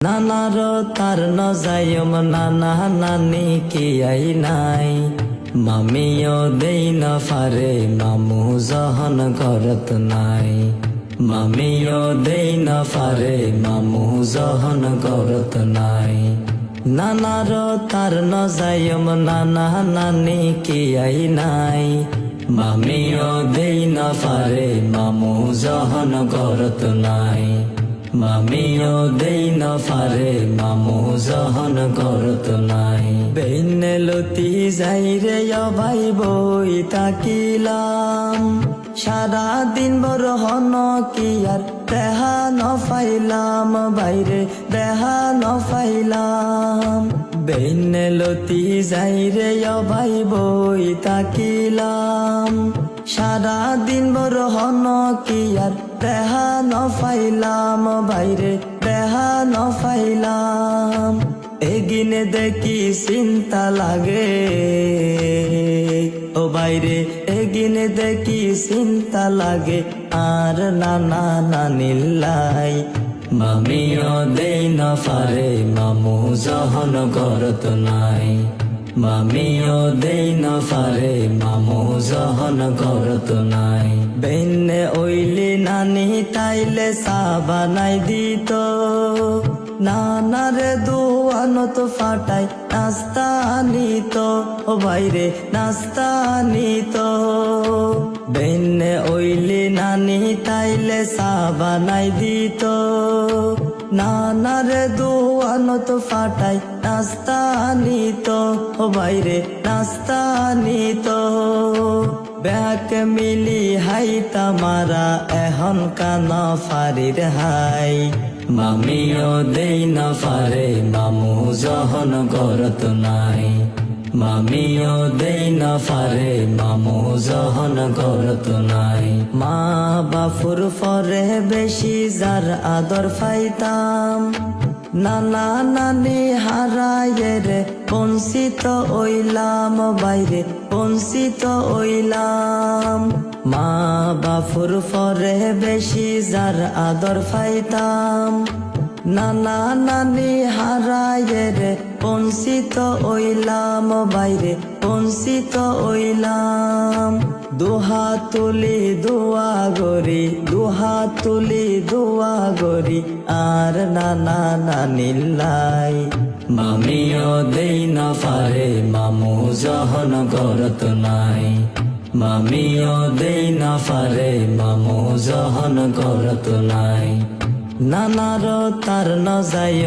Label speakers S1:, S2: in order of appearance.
S1: নানার তার নজায়ম নানা নানি কি আই নাই মামিও দেই না ফারে মামু জহন করত নাই মামিও দেই না ফারে মামু জহন করত নাই নানার তার নজায়ম নানা নানি কি আই নাই মামিও দেই না ফারে মামু জহন করত নাই মামিও দেই না ফারে মামু জহন করত নাই বেইনে লতি যাই রে ভাই বই তাকিলাম সারা দিন বড় হন কি আর দেহা ন ফাইলাম বাইরে দেহা ন ফাইলাম বেইনে লতি যাই রে ভাই বই তাকিলাম সারা দিন বড় হন কি আর দেহা ন ফাইলাম বাইরে দেহা ন ফাইলাম এগিনে দেখি চিন্তা লাগে ও বাইরে এগিনে দেখি চিন্তা লাগে আর নানা নানিল্লাই মামিও দেই না ফারে মামু জহন করত নাই মামিও দেই না ফারে মামু জহন করত নাই বেইনে ওইলি নানি তাইলে চা বানাই দিত নানারে দুয়ানত ফাটাই নাস্তা আনিত ও বাইরে নাস্তা আনিত বেইনে ওইলি নানি তাইলে চা বানাই দিত নানারে দুয়ানত ফাটাই নাস্তা আনিত ও বাইরে নাস্তা আনিত ব্যাক মিলি হাই তামারা এখন কান ফারির হাই মামিও দেই না ফারে মামু জহন করত নাই মামিও দেই না ফারে মামু জহন করত নাই মা বাপুর ফরে বেশি যার আদর পাইতাম নানা নানি হারায়ে রে বঞ্চিত ওইলাম বাইরে বঞ্চিত ওইলাম মা বাপুর ফরে বেশি যার আদর পাইতাম নানা নানি হারায়ে রে বঞ্চিত ওইলাম বাইরে বঞ্চিত ওইলাম দুহাত তুলি দোয়া গরি দুহাত তুলি দোয়া গরি আর নানা নানিল্লাই মামিও দেই না ফারে মামু জহন করত নাই মামিও দেই না ফারে মামু জহন করত নাই নানার তার নজায়